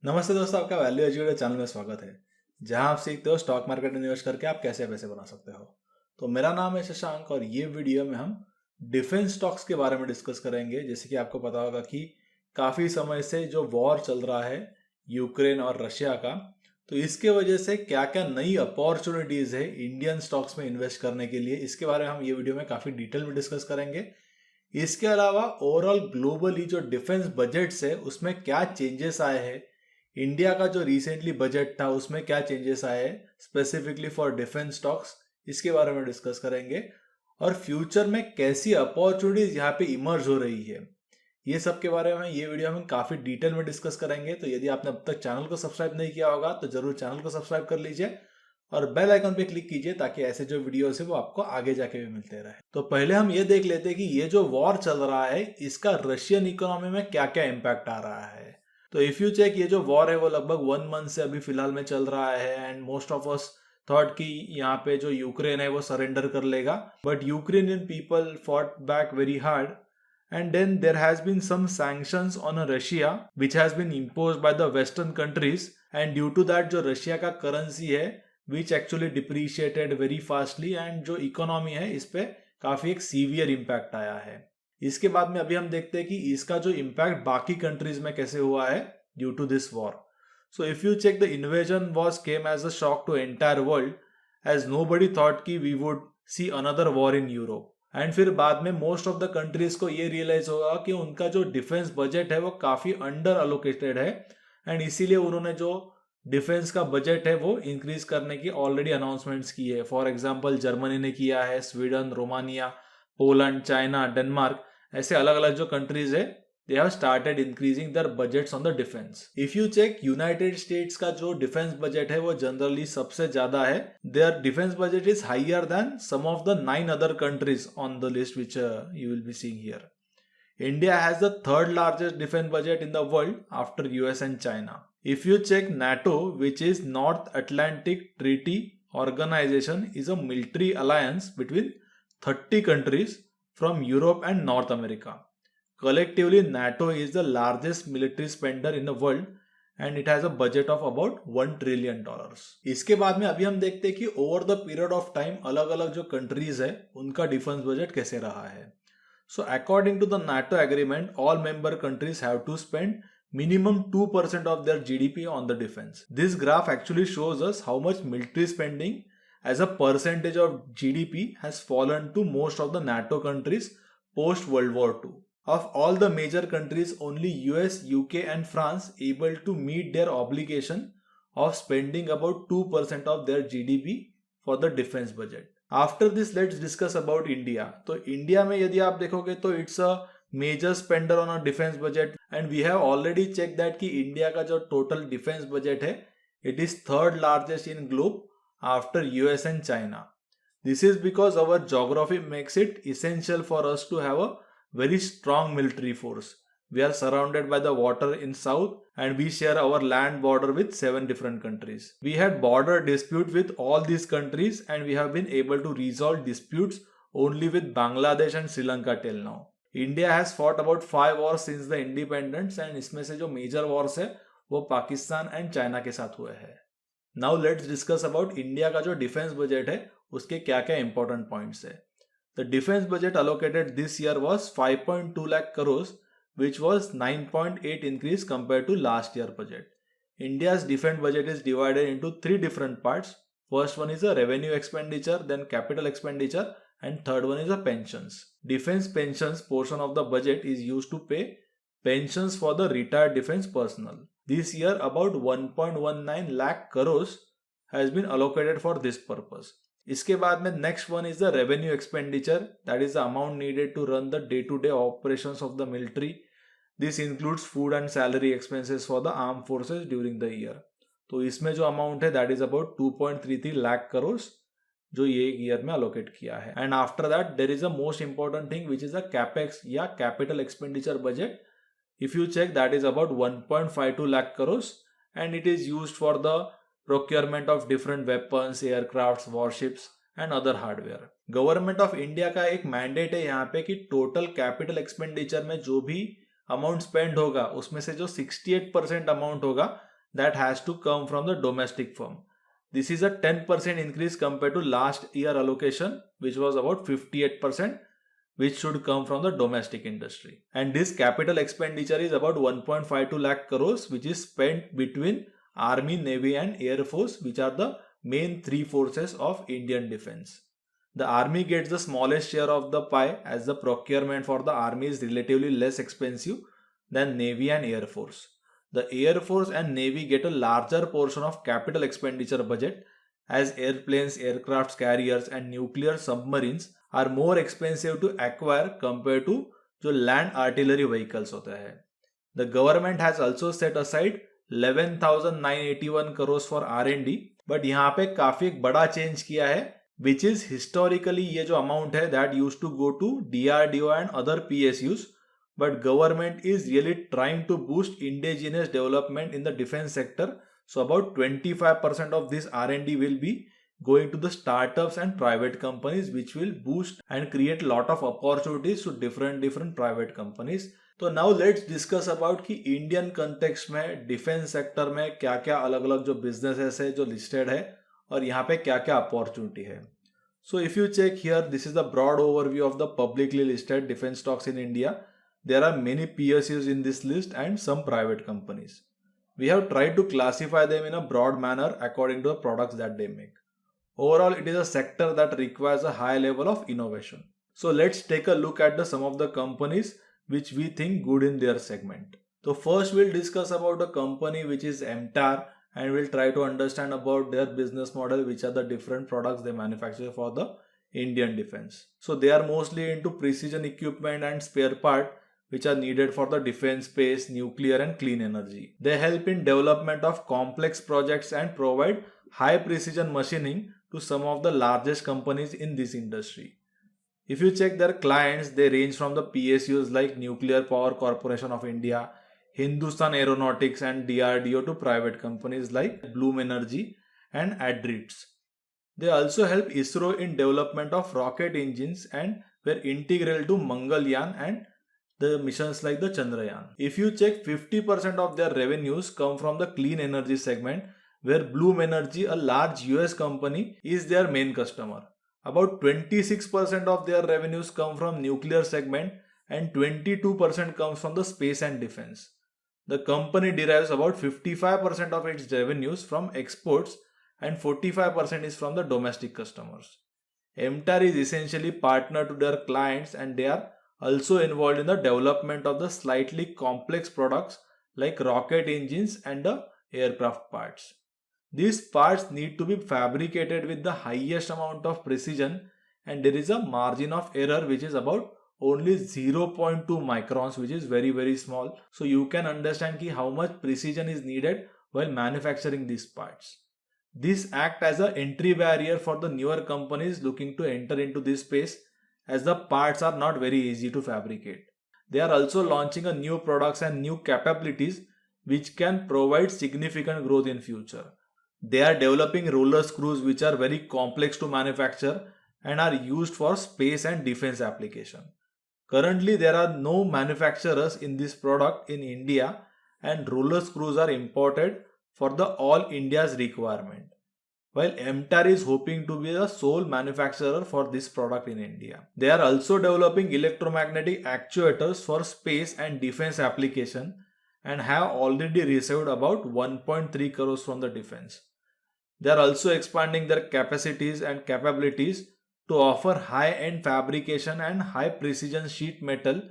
नमस्ते दोस्तों, आपका वैल्यू एजुकेटर चैनल में स्वागत है, जहां आप सीखते हो स्टॉक मार्केट में निवेश करके आप कैसे पैसे बना सकते हो। तो मेरा नाम है शशांक और ये वीडियो में हम डिफेंस स्टॉक्स के बारे में डिस्कस करेंगे। जैसे कि आपको पता होगा कि काफ़ी समय से जो वॉर चल रहा है यूक्रेन और रशिया का, तो इसके वजह से क्या क्या नई अपॉर्चुनिटीज़ है इंडियन स्टॉक्स में इन्वेस्ट करने के लिए, इसके बारे में हम ये वीडियो में काफ़ी डिटेल में डिस्कस करेंगे। इसके अलावा ओवरऑल ग्लोबली जो डिफेंस बजट्स है उसमें क्या चेंजेस आए हैं, इंडिया का जो रिसेंटली बजट था उसमें क्या चेंजेस आए स्पेसिफिकली फॉर डिफेंस स्टॉक्स, इसके बारे में डिस्कस करेंगे। और फ्यूचर में कैसी अपॉर्चुनिटीज यहाँ पे इमर्ज हो रही है, ये सब के बारे में ये वीडियो हम काफ़ी डिटेल में डिस्कस करेंगे। तो यदि आपने अब तक चैनल को सब्सक्राइब नहीं किया होगा तो जरूर चैनल को सब्सक्राइब कर लीजिए और बेल आइकन पे क्लिक कीजिए ताकि ऐसे जो वीडियोस है वो आपको आगे जाके भी मिलते रहे। तो पहले हम ये देख लेते हैं कि ये जो वॉर चल रहा है इसका रशियन इकोनॉमी में क्या क्या इम्पैक्ट आ रहा है। तो इफ यू चेक, ये जो वॉर है वो लगभग 1 मंथ से अभी फिलहाल में चल रहा है and most of us thought कि यहाँ पे जो यूक्रेन है वो सरेंडर कर लेगा, but Ukrainian people fought back very hard and then there has been some sanctions on Russia which has been imposed by the western countries, and due to that जो Russia का currency है which actually depreciated very fastly and जो economy है इस पे काफ़ी एक severe impact आया है। इसके बाद में अभी हम देखते हैं कि इसका जो इम्पैक्ट बाकी कंट्रीज में कैसे हुआ है due to this war. So if you check, the invasion was came as a shock to entire world as nobody thought कि we would see another war in Europe. And फिर बाद में most of the countries को ये realise होगा कि उनका जो डिफेंस बजट है वो काफ़ी अंडर अलोकेटेड है एंड इसीलिए उन्होंने जो डिफेंस का बजट है वो इंक्रीज करने की ऑलरेडी अनाउंसमेंट्स की है। फॉर एग्जांपल जर्मनी ने किया है, Sweden, Romania, Poland, China, Denmark, ऐसे अलग अलग जो कंट्रीज है they have started increasing their budgets on the defence. If you check, United States का जो डिफेंस बजट है वो जनरली सबसे ज्यादा है। Their defence budget is higher than some of the 9 other countries on the list which you will be seeing here. India has the third largest defense budget in the world after US and China. If you check, NATO, which is North Atlantic Treaty Organization, is a military alliance between 30 countries from Europe and North America. Collectively, NATO is the largest military spender in the world and it has a budget of about $1 trillion. इसके बाद में अभी हम देखते हैं कि over the period of time अलग अलग जो कंट्रीज है उनका डिफेंस बजट कैसे रहा है। So according to the NATO agreement, all member countries have to spend minimum 2% of their GDP on the defense. This graph actually shows us how much military spending as a percentage of GDP has fallen to most of the NATO countries post World War II. Of all the major countries, only US, UK and France able to meet their obligation of spending about 2% of their GDP for the defense budget. After this let's discuss about India. तो India में यदि आप देखोगे तो it's a major spender on a defence budget and we have already check that कि India का जो total defence budget है it is third largest in globe after US and China. This is because our geography makes it essential for us to have a very strong military force. We are surrounded by the water in south and we share our land border with 7 different countries. We had border dispute with all these countries and we have been able to resolve disputes only with Bangladesh and Sri Lanka till now. India has fought about 5 wars since the independence and इसमें से जो major wars है वो Pakistan and China के साथ हुए हैं। Now let's discuss about India का जो defense budget है उसके क्या क्या important points है। The defense budget allocated this year was 5.2 lakh crores, which was 9.8 increase compared to last year budget. India's defense budget is divided into 3 different parts. First one is a revenue expenditure, then capital expenditure, and third one is a pensions. Defense pensions portion of the budget is used to pay pensions for the retired defense personnel. This year about 1.19 lakh crores has been allocated for this purpose. इसके बाद में next one is the revenue expenditure, that is the amount needed to run the day to day operations of the military. This includes food and salary expenses for the arm forces during the year. तो इसमें जो amount है that is about 2.33 lakh crore जो ये year में allocate किया है। And after that there is a most important thing which is a capex या capital expenditure budget. If you check, that is about 1.52 lakh crore and it is used for the procurement of different weapons, aircrafts, warships and other hardware. Government of India का एक mandate है यहाँ पे कि total capital expenditure में जो भी amount spend होगा उसमें से जो 68% अमाउंट होगा that has to come from the domestic firm. This is a 10% increase compared to last year allocation, which was about 58%, which should come from the domestic industry. And this capital expenditure is about 1.52 lakh crores, which is spent between Army, Navy and Air Force, which are the main three forces of Indian defense. The army gets the smallest share of the pie, as the procurement for the army is relatively less expensive than Navy and Air Force. The Air Force and Navy get a larger portion of capital expenditure budget, as airplanes, aircraft carriers and nuclear submarines are more expensive to acquire compared to जो land artillery vehicles होते हैं. The government has also set aside 11,981 crores for R&D, but यहाँ पे काफी एक बड़ा change किया है, which is historically ये जो amount है that used to go to DRDO and other PSUs, but government is really trying to boost indigenous development in the defense sector. So about 25% of this R&D will be going to the startups and private companies, which will boost and create a lot of opportunities to different private companies. तो now let's discuss about कि Indian context में defense sector में क्या क्या अलग अलग जो businesses है जो listed है और यहाँ पे क्या क्या opportunity है. So if you check here, this is the broad overview of the publicly listed defense stocks in India. There are many PSUs in this list and some private companies. We have tried to classify them in a broad manner according to the products that they make. Overall, it is a sector that requires a high level of innovation. So let's take a look at some of the companies which we think good in their segment. So first we'll discuss about a company which is MTAR, and we'll try to understand about their business model, which are the different products they manufacture for the Indian defense. So they are mostly into precision equipment and spare part which are needed for the defense space, nuclear and clean energy. They help in development of complex projects and provide high precision machining to some of the largest companies in this industry. If you check their clients, they range from the PSUs like Nuclear Power Corporation of India, Hindustan Aeronautics and DRDO to private companies like Bloom Energy and Adrits. They also help ISRO in development of rocket engines and were integral to Mangalyaan and the missions like the Chandrayaan. If you check, 50% of their revenues come from the clean energy segment, where Bloom Energy, a large US company, is their main customer. About 26% of their revenues come from nuclear segment and 22% comes from the space and defense. The company derives about 55% of its revenues from exports and 45% is from the domestic customers. MTAR is essentially partner to their clients, and they are also involved in the development of the slightly complex products like rocket engines and the aircraft parts. These parts need to be fabricated with the highest amount of precision, and there is a margin of error which is about only 0.2 microns, which is very small. So you can understand how much precision is needed while manufacturing these parts. This acts as an entry barrier for the newer companies looking to enter into this space, as the parts are not very easy to fabricate. They are also launching a new products and new capabilities which can provide significant growth in future. They are developing roller screws which are very complex to manufacture and are used for space and defense application. Currently, there are no manufacturers in this product in India, and roller screws are imported for the all India's requirement, while MTAR is hoping to be the sole manufacturer for this product in India. They are also developing electromagnetic actuators for space and defense application and have already received about 1.3 crores from the defense. They are also expanding their capacities and capabilities to offer high-end fabrication and high-precision sheet metal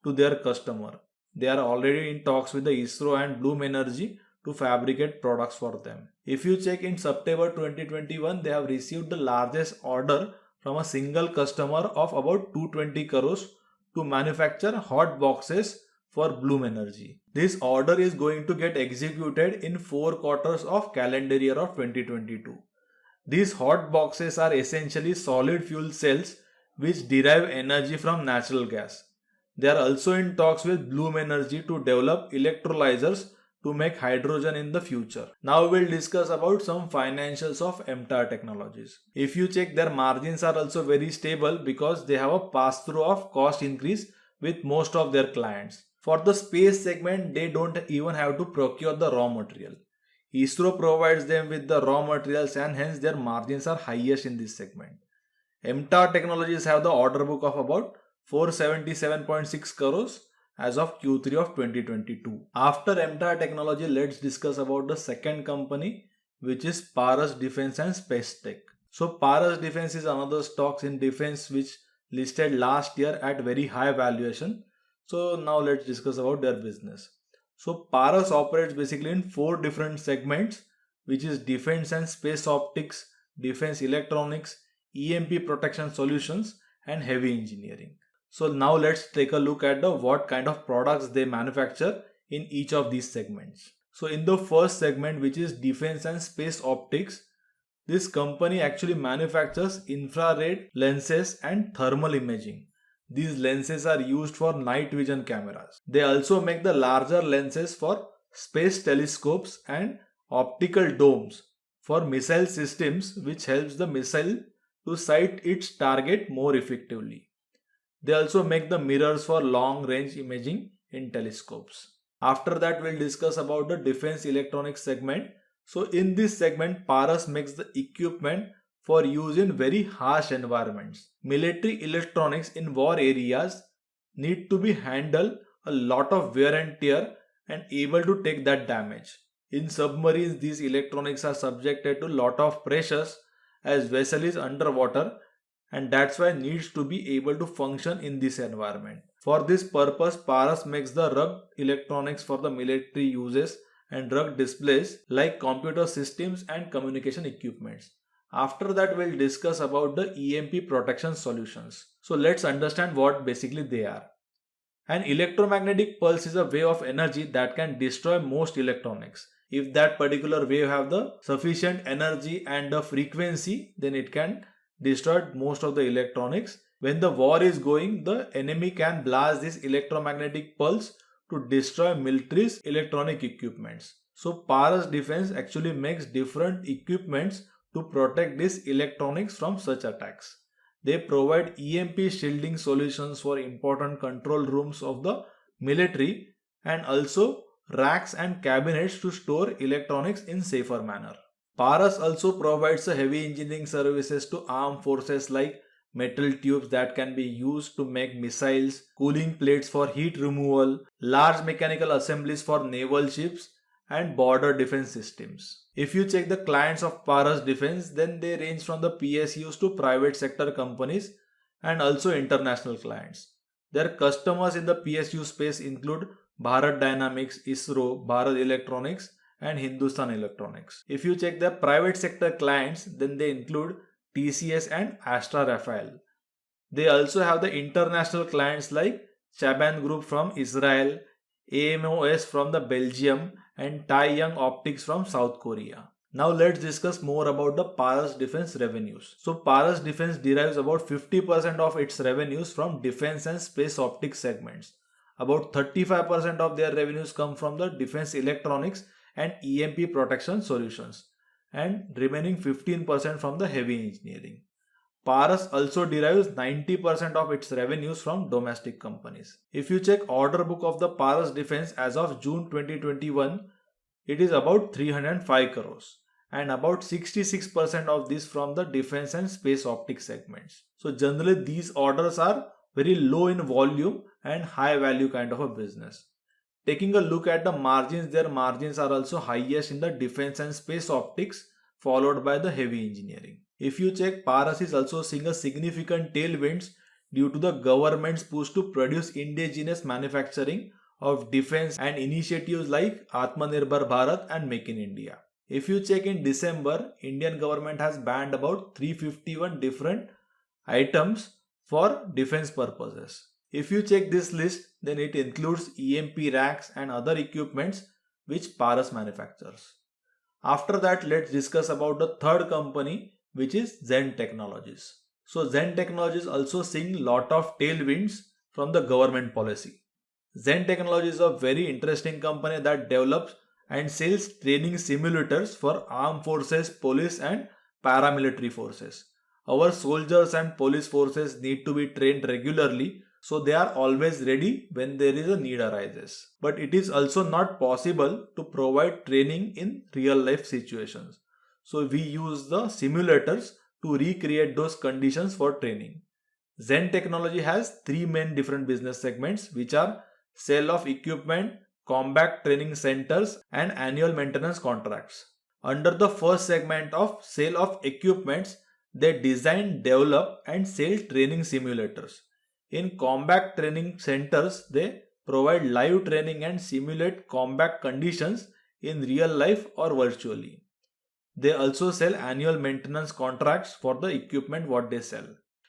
to their customer. They are already in talks with the ISRO and Bloom Energy to fabricate products for them. If you check, in September 2021, they have received the largest order from a single customer of about 220 crores to manufacture hot boxes for Bloom Energy. This order is going to get executed in 4 quarters of calendar year of 2022. These hot boxes are essentially solid fuel cells which derive energy from natural gas. They are also in talks with Bloom Energy to develop electrolyzers to make hydrogen in the future. Now we will discuss about some financials of MTAR Technologies. If you check, their margins are also very stable because they have a pass-through of cost increase with most of their clients. For the space segment, they don't even have to procure the raw material. ISRO provides them with the raw materials and hence their margins are highest in this segment. MTAR Technologies have the order book of about 477.6 crores as of Q3 of 2022. After MTAR Technology, let's discuss about the second company, which is Paras Defense and Space Tech. So Paras Defense is another stocks in defense which listed last year at very high valuation. So now let's discuss about their business. So Paras operates basically in 4 different segments, which is defense and space optics, defense electronics, EMP protection solutions, and heavy engineering. So now let's take a look at the what kind of products they manufacture in each of these segments. So in the first segment, which is defense and space optics, this company actually manufactures infrared lenses and thermal imaging. These lenses are used for night vision cameras. They also make the larger lenses for space telescopes and optical domes for missile systems, which helps the missile to sight its target more effectively. They also make the mirrors for long range imaging in telescopes. After that, we'll discuss about the defense electronics segment. So in this segment, Paras makes the equipment for use in very harsh environments. Military electronics in war areas need to be handled a lot of wear and tear and able to take that damage. In submarines, these electronics are subjected to lot of pressures as vessel is underwater, and that's why needs to be able to function in this environment. For this purpose, Paras makes the rugged electronics for the military uses and rugged displays like computer systems and communication equipments. After that, we'll discuss about the EMP protection solutions. So let's understand what basically they are. An electromagnetic pulse is a wave of energy that can destroy most electronics. If that particular wave have the sufficient energy and the frequency, then it can destroy most of the electronics. When the war is going, the enemy can blast this electromagnetic pulse to destroy military's electronic equipments. So Paras Defense actually makes different equipments to protect these electronics from such attacks. They provide EMP shielding solutions for important control rooms of the military and also racks and cabinets to store electronics in safer manner. Paras also provides a heavy engineering services to armed forces like metal tubes that can be used to make missiles, cooling plates for heat removal, large mechanical assemblies for naval ships, and border defense systems. If you check the clients of Paras Defense, then they range from the PSUs to private sector companies and also international clients. Their customers in the PSU space include Bharat Dynamics, ISRO, Bharat Electronics, and Hindustan Electronics. If you check the private sector clients, then they include TCS and Astra Rafael. They also have the international clients like Chaban Group from Israel, AMOS from the Belgium, and Tai Young Optics from South Korea. Now let's discuss more about the Paras Defense revenues. So Paras Defense derives about 50% of its revenues from defense and space optics segments. About 35% of their revenues come from the defense electronics and EMP protection solutions, and remaining 15% from the heavy engineering. Paras also derives 90% of its revenues from domestic companies. If you check order book of the Paras Defense as of June 2021, it is about 305 crores and about 66% of this from the defense and space optics segments. So generally these orders are very low in volume and high value kind of a business. Taking a look at the margins, their margins are also highest in the defense and space optics, followed by the heavy engineering. If you check, Paras is also seeing a significant tailwinds due to the government's push to produce indigenous manufacturing of defense and initiatives like Atmanirbhar Bharat and Make in India. If you check in December, Indian government has banned about 351 different items for defense purposes. If you check this list, then it includes EMP racks and other equipments which Paras manufactures. After that, let's discuss about the third company, which is Zen Technologies. So Zen Technologies also seeing lot of tailwinds from the government policy. Zen Technologies is a very interesting company that develops and sells training simulators for armed forces, police and paramilitary forces. Our soldiers and police forces need to be trained regularly So they are always ready when there is a need arises. But it is also not possible to provide training in real life situations. So we use the simulators to recreate those conditions for training. Zen Technology has three main different business segments, which are sale of equipment, combat training centers, and annual maintenance contracts. Under the first segment of sale of equipments, they design, develop, and sell training simulators. In combat training centers, they provide live training and simulate combat conditions in real life or virtually. They also sell annual maintenance contracts for the equipment what they sell.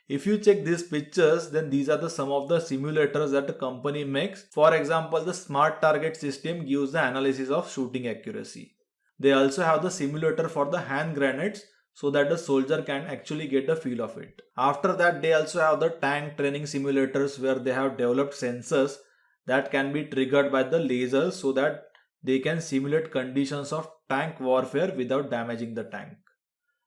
If you check these pictures, then these are some of the simulators that the company makes. For example, the smart target system gives the analysis of shooting accuracy. They also have the simulator for the hand grenades so that the soldier can actually get a feel of it. After that, they also have the tank training simulators where they have developed sensors that can be triggered by the lasers so that they can simulate conditions of tank warfare without damaging the tank.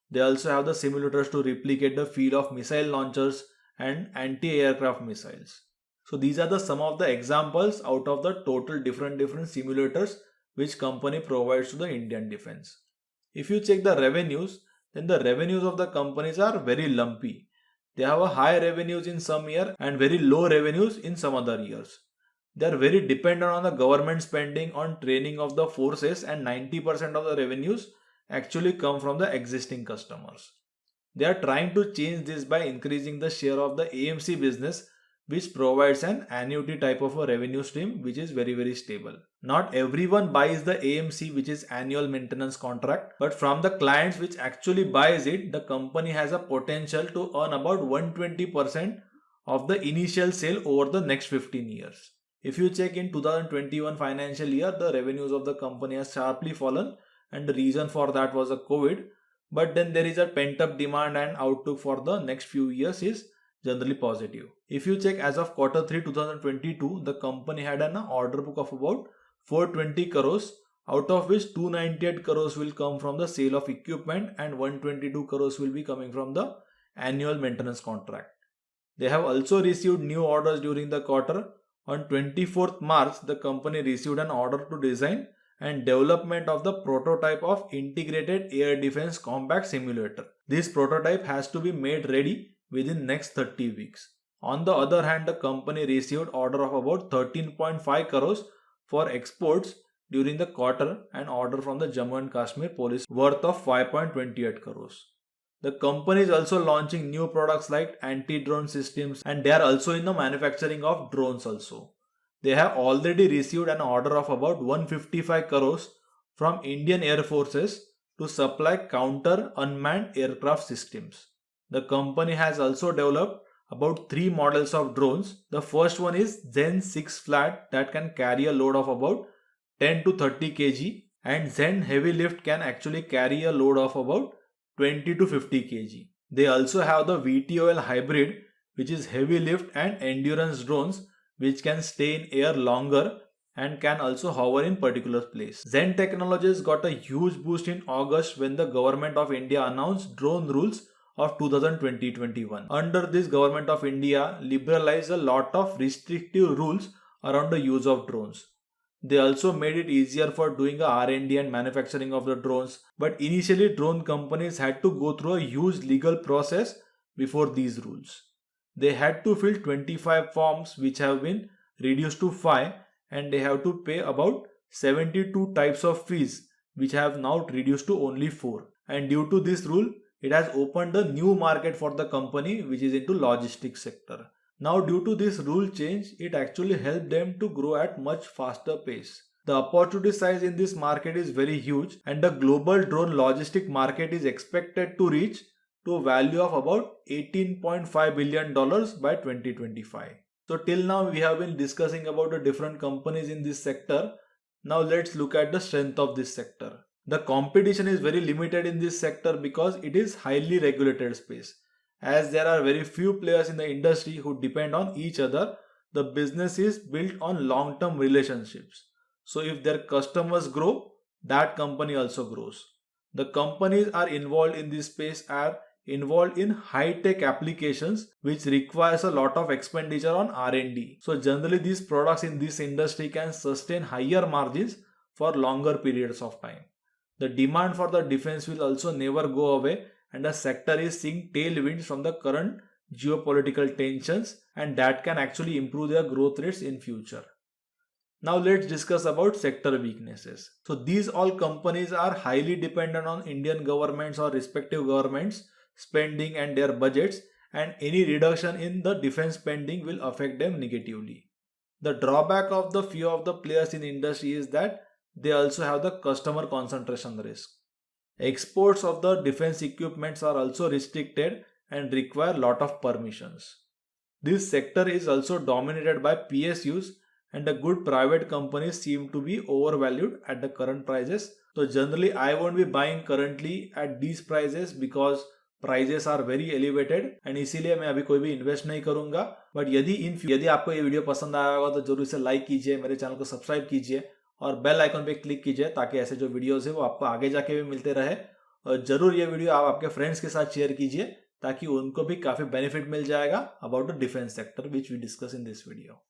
They also have the simulators to replicate the feel of missile launchers and anti-aircraft missiles. So these are some of the examples out of the total different simulators which company provides to the Indian defense. If you check the revenues, then the revenues of the companies are very lumpy. They have a high revenues in some year and very low revenues in some other years. They are very dependent on the government spending on training of the forces, and 90% of the revenues actually come from the existing customers. They are trying to change this by increasing the share of the AMC business, which provides an annuity type of a revenue stream which is very stable. Not everyone buys the AMC, which is annual maintenance contract, but from the clients which actually buys it, the company has a potential to earn about 120% of the initial sale over the next 15 years. If you check in 2021 financial year, the revenues of the company has sharply fallen, and the reason for that was a COVID. But then there is a pent up demand and outlook for the next few years is generally positive. If you check as of Q3 2022, the company had an order book of about 420 crores, out of which 298 crores will come from the sale of equipment and 122 crores will be coming from the annual maintenance contract. They have also received new orders during the quarter. On 24th March, the company received an order to design and development of the prototype of integrated air defense combat simulator. This prototype has to be made ready within next 30 weeks. On the other hand, the company received order of about 13.5 crores for exports during the quarter and order from the Jammu and Kashmir police worth of 5.28 crores. The company is also launching new products like anti-drone systems, and they are also in the manufacturing of drones also. They have already received an order of about 155 crores from Indian Air Forces to supply counter unmanned aircraft systems. The company has also developed about 3 models of drones. The first one is Zen 6 Flat that can carry a load of about 10 to 30 kg, and Zen Heavy Lift can actually carry a load of about 20 to 50 kg. They also have the VTOL hybrid, which is heavy lift and endurance drones which can stay in air longer and can also hover in particular place. Zen Technologies got a huge boost in August when the government of India announced drone rules of 2020-21. Under this, government of India liberalized a lot of restrictive rules around the use of drones. They also made it easier for doing a R&D and manufacturing of the drones, but initially drone companies had to go through a huge legal process before these rules. They had to fill 25 forms which have been reduced to 5, and they have to pay about 72 types of fees which have now reduced to only 4. And due to this rule, it has opened a new market for the company which is into logistics sector. Now due to this rule change, it actually helped them to grow at much faster pace. The opportunity size in this market is very huge, and the global drone logistic market is expected to reach to a value of about $18.5 billion by 2025. So till now we have been discussing about the different companies in this sector. Now let's look at the strength of this sector. The competition is very limited in this sector because it is highly regulated space. As there are very few players in the industry who depend on each other, the business is built on long-term relationships. So if their customers grow, that company also grows. The companies are involved in this space are involved in high-tech applications which requires a lot of expenditure on R&D. So generally these products in this industry can sustain higher margins for longer periods of time. The demand for the defense will also never go away, and the sector is seeing tailwinds from the current geopolitical tensions, and that can actually improve their growth rates in future. Now let's discuss about sector weaknesses. So these all companies are highly dependent on Indian governments or respective governments spending and their budgets, and any reduction in the defense spending will affect them negatively. The drawback of the few of the players in industry is that they also have the customer concentration risk. Exports of the defense equipments are also restricted and require lot of permissions. This sector is also dominated by PSUs, and the good private companies seem to be overvalued at the current prices. So generally I won't be buying currently at these prices because prices are very elevated, and इसीलिए मैं अभी कोई भी invest नहीं करूंगा. But यदि आपको ये वीडियो पसंद आया होगा तो जरूर इसे लाइक कीजिए, मेरे चैनल को सब्सक्राइब कीजिए और बेल आइकन पे क्लिक कीजिए ताकि ऐसे जो वीडियोस है वो आपको आगे जाके भी मिलते रहे. और जरूर ये वीडियो आप आपके फ्रेंड्स के साथ शेयर कीजिए ताकि उनको भी काफी बेनिफिट मिल जाएगा about the defence sector which we discuss in this video.